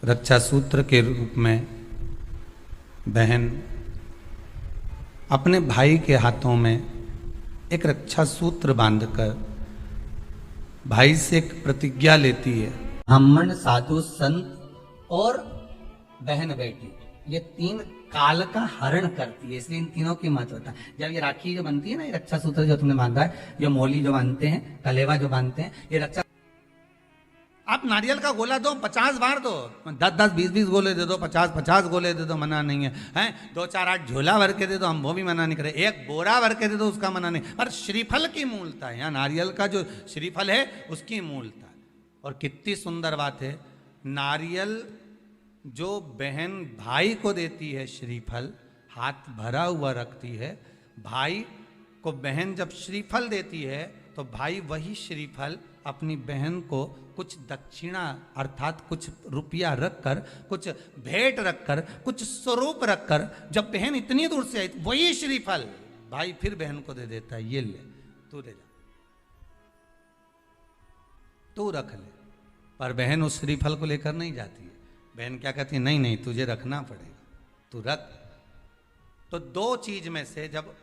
रक्षा सूत्र के रूप में बहन अपने भाई के हाथों में एक रक्षा सूत्र बांधकर भाई से एक प्रतिज्ञा लेती है। ब्राह्मण, साधु, संत और बहन बेटी, ये तीन काल का हरण करती है, इसलिए इन तीनों की महत्वता। जब ये राखी जो बनती है ना, ये रक्षा सूत्र जो तुमने बांधा है, जो मोली जो बांधते हैं, कलेवा जो बांधते हैं, ये रक्षा। आप नारियल का गोला दो 50 बार दो, 10-10, 20-20 गोले दे दो, 50-50 गोले दे दो, मना नहीं है, हैं 2-4-8 झोला भर के दे दो, हम वो भी मना नहीं करे, एक बोरा भर के दे दो, उसका मना नहीं। पर श्रीफल की मूलता है, यहाँ नारियल का जो श्रीफल है उसकी मूलता है। और कितनी सुंदर बात है, नारियल जो बहन भाई को देती है, श्रीफल हाथ भरा हुआ रखती है, भाई को बहन जब श्रीफल देती है तो भाई वही श्रीफल अपनी बहन को कुछ दक्षिणा अर्थात कुछ रुपया रखकर, कुछ भेंट रखकर, कुछ स्वरूप रखकर, जब बहन इतनी दूर से आई वही श्रीफल भाई फिर बहन को दे देता है, ये ले तू ले जा, तू रख ले। पर बहन उस श्रीफल को लेकर नहीं जाती है, बहन क्या कहती है, नहीं नहीं तुझे रखना पड़ेगा, तू रख। तो दो चीज में से जब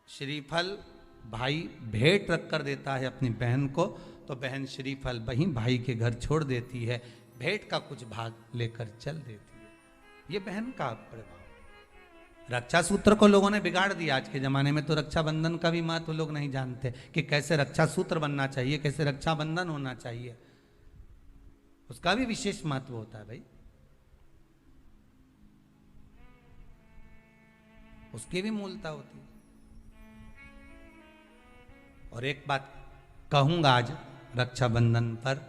श्रीफल भाई भेंट रख कर देता है अपनी बहन को, तो बहन श्रीफल वहीं भाई के घर छोड़ देती है, भेंट का कुछ भाग लेकर चल देती है। ये बहन का प्रभाव। रक्षा सूत्र को लोगों ने बिगाड़ दिया आज के जमाने में, तो रक्षाबंधन का भी महत्व लोग नहीं जानते कि कैसे रक्षा सूत्र बनना चाहिए, कैसे रक्षाबंधन होना चाहिए, उसका भी विशेष महत्व होता है भाई, उसकी भी मूलता होती है। और एक बात कहूंगा आज रक्षाबंधन पर,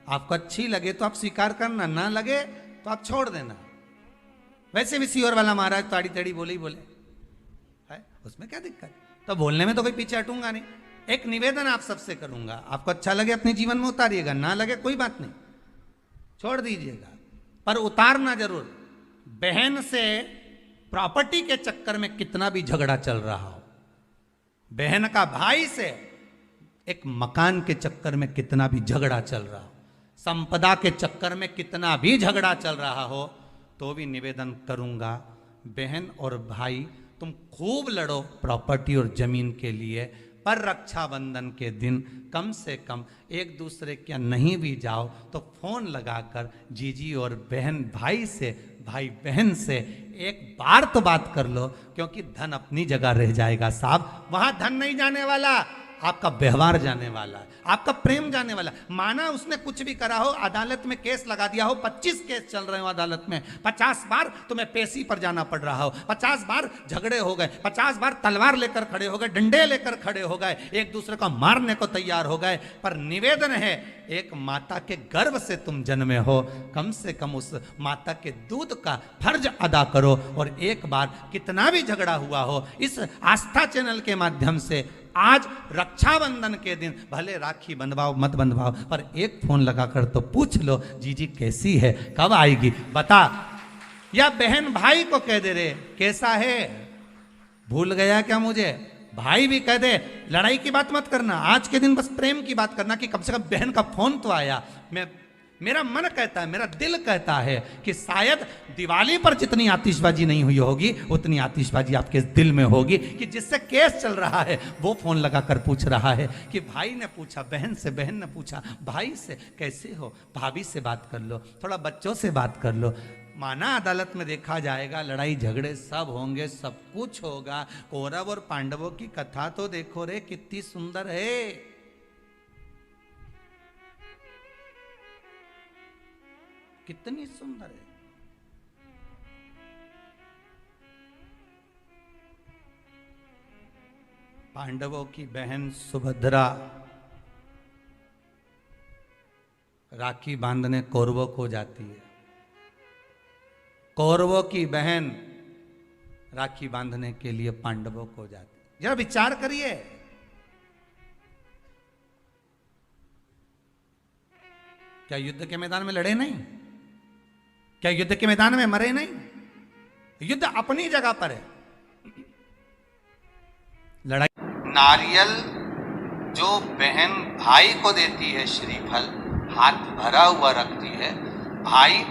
आपको अच्छी लगे तो आप स्वीकार करना, ना लगे तो आप छोड़ देना। वैसे भी सीहोर वाला महाराज ताड़ी तेड़ी बोले ही बोले है, उसमें क्या दिक्कत, तो बोलने में तो कोई पीछे हटूंगा नहीं। एक निवेदन आप सबसे करूंगा, आपको अच्छा लगे अपने जीवन में उतारिएगा, ना लगे कोई बात नहीं, छोड़ दीजिएगा, पर उतारना जरूर। बहन से प्रॉपर्टी के चक्कर में कितना भी झगड़ा चल रहा हो, बहन का भाई से एक मकान के चक्कर में कितना भी झगड़ा चल रहा हो, संपदा के चक्कर में कितना भी झगड़ा चल रहा हो, तो भी निवेदन करूंगा, बहन और भाई तुम खूब लड़ो प्रॉपर्टी और जमीन के लिए, पर रक्षाबंधन के दिन कम से कम एक दूसरे के नहीं भी जाओ तो फोन लगाकर जीजी और बहन भाई से, भाई बहन से एक बार तो बात कर लो, क्योंकि धन अपनी जगह रह जाएगा साहब, वहां धन नहीं जाने वाला, आपका व्यवहार जाने वाला है, आपका प्रेम जाने वाला। माना उसने कुछ भी करा हो, अदालत में केस लगा दिया हो, 25 केस चल रहे हो अदालत में, 50 बार तुम्हें पेशी पर जाना पड़ रहा हो, 50 बार झगड़े हो गए, 50 बार तलवार लेकर खड़े हो गए, डंडे लेकर खड़े हो गए, एक दूसरे को मारने को तैयार हो गए, पर निवेदन है, एक माता के गर्भ से तुम जन्मे हो, कम से कम उस माता के दूध का फर्ज अदा करो। और एक बार कितना भी झगड़ा हुआ हो, इस आस्था चैनल के माध्यम से आज रक्षाबंधन के दिन भले राखी बंधवाओ मत बंधवाओ, पर एक फोन लगाकर तो पूछ लो, जीजी कैसी है, कब आएगी बता, या बहन भाई को कह दे रे कैसा है, भूल गया क्या मुझे, भाई भी कह दे, लड़ाई की बात मत करना, आज के दिन बस प्रेम की बात करना कि कम से कम बहन का फोन तो आया। मेरा मन कहता है, मेरा दिल कहता है कि शायद दिवाली पर जितनी आतिशबाजी नहीं हुई होगी उतनी आतिशबाजी आपके दिल में होगी, कि जिससे केस चल रहा है वो फोन लगाकर पूछ रहा है कि भाई ने पूछा बहन से, बहन ने पूछा भाई से कैसे हो, भाभी से बात कर लो, थोड़ा बच्चों से बात कर लो। माना अदालत में देखा जाएगा, लड़ाई झगड़े सब होंगे, सब कुछ होगा, कौरव और पांडवों की कथा तो देखो रे कितनी सुंदर है, कितनी सुंदर है। पांडवों की बहन सुभद्रा राखी बांधने कौरवों को जाती है, कौरवों की बहन राखी बांधने के लिए पांडवों को जाती है। जरा विचार करिए, क्या युद्ध के मैदान में लड़े नहीं, क्या युद्ध के मैदान में मरे नहीं, युद्ध अपनी जगह पर है। लड़ाई नारियल जो बहन भाई को देती है, श्रीफल हाथ भरा हुआ रखती है, भाई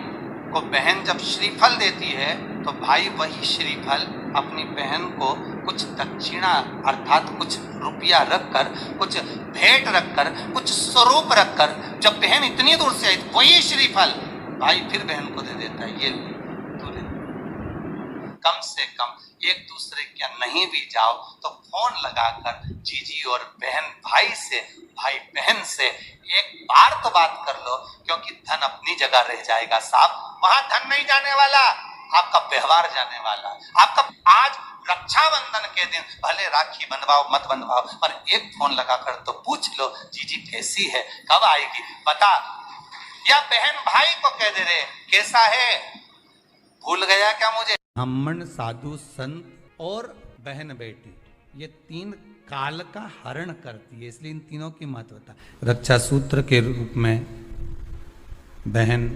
को बहन जब श्रीफल देती है तो भाई वही श्रीफल अपनी बहन को कुछ दक्षिणा अर्थात कुछ रुपया रखकर, कुछ भेंट रखकर, कुछ स्वरूप रखकर, जब बहन इतनी दूर से आई तो वही श्रीफल भाई फिर बहन को दे देता है, ये तू ले। कम से कम एक दूसरे के नहीं भी जाओ तो फोन लगाकर जीजी और बहन भाई से, भाई बहन से एक बार तो बात कर लो, क्योंकि धन अपनी जगह रह जाएगा साहब, वहां धन नहीं जाने वाला, आपका व्यवहार जाने वाला। आपका आज रक्षाबंधन के दिन भले राखी बंधवाओ मत बंधवाओ, पर एक फोन लगाकर तो पूछ लो जीजी कैसी है, कब आएगी बता, या बहन भाई को कह दे रहे कैसा है, भूल गया क्या मुझे। ब्राह्मण, साधु, संत और बहन बेटी, ये तीन काल का हरण करती है, इसलिए इन तीनों की महत्वता। रक्षा सूत्र के रूप में बहन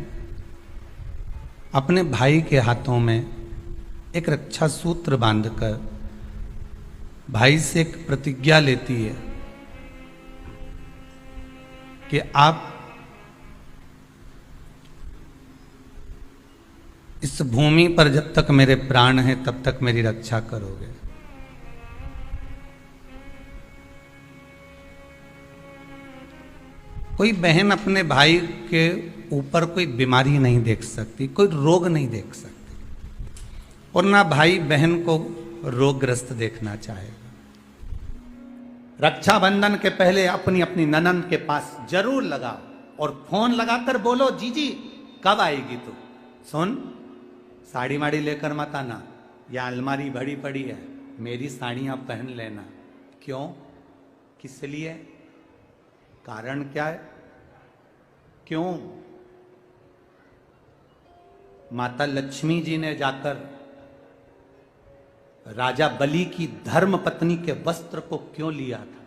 अपने भाई के हाथों में एक रक्षा सूत्र बांधकर भाई से एक प्रतिज्ञा लेती है कि आप इस भूमि पर जब तक मेरे प्राण हैं तब तक मेरी रक्षा करोगे। कोई बहन अपने भाई के ऊपर कोई बीमारी नहीं देख सकती, कोई रोग नहीं देख सकती, और ना भाई बहन को रोगग्रस्त देखना चाहेगा। रक्षाबंधन के पहले अपनी अपनी ननंद के पास जरूर लगाओ और फोन लगाकर बोलो जीजी कब आएगी तू, सुन साड़ी माड़ी लेकर मत आना, या अलमारी भरी पड़ी है मेरी साड़ियां पहन लेना। क्यों, किस लिए, कारण क्या है, क्यों। माता लक्ष्मी जी ने जाकर राजा बलि की धर्म पत्नी के वस्त्र को क्यों लिया था,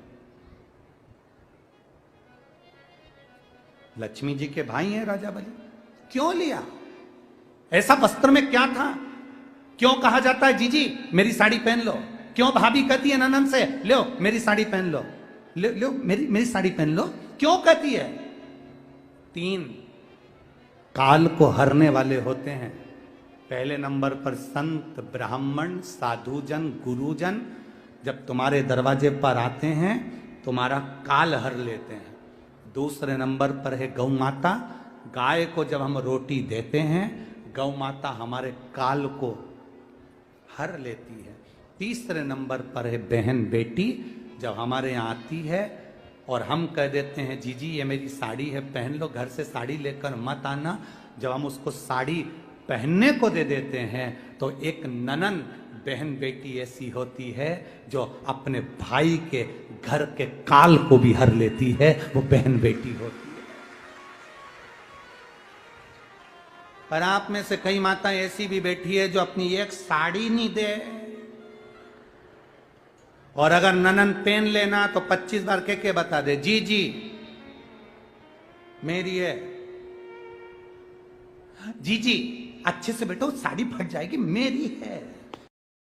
लक्ष्मी जी के भाई हैं राजा बलि, क्यों लिया, ऐसा वस्त्र में क्या था, क्यों कहा जाता है जीजी मेरी साड़ी पहन लो, क्यों भाभी कहती है ननद से लो मेरी साड़ी पहन लो, लो मेरी साड़ी पहन लो, क्यों कहती है। तीन काल को हरने वाले होते हैं। पहले नंबर पर संत, ब्राह्मण, साधुजन, गुरुजन जब तुम्हारे दरवाजे पर आते हैं तुम्हारा काल हर लेते हैं। दूसरे नंबर पर है गौ माता, गाय को जब हम रोटी देते हैं गौ माता हमारे काल को हर लेती है। तीसरे नंबर पर है बहन बेटी, जब हमारे यहाँ आती है और हम कह देते हैं जीजी ये मेरी साड़ी है पहन लो, घर से साड़ी लेकर मत आना, जब हम उसको साड़ी पहनने को दे देते हैं तो एक ननन बहन बेटी ऐसी होती है जो अपने भाई के घर के काल को भी हर लेती है, वो बहन बेटी होती है। पर आप में से कई माताएं ऐसी भी बैठी है जो अपनी एक साड़ी नहीं दे, और अगर ननन पहन लेना तो 25 बार के बता दे जी जी मेरी है, जी जी अच्छे से बैठो साड़ी फट जाएगी मेरी है।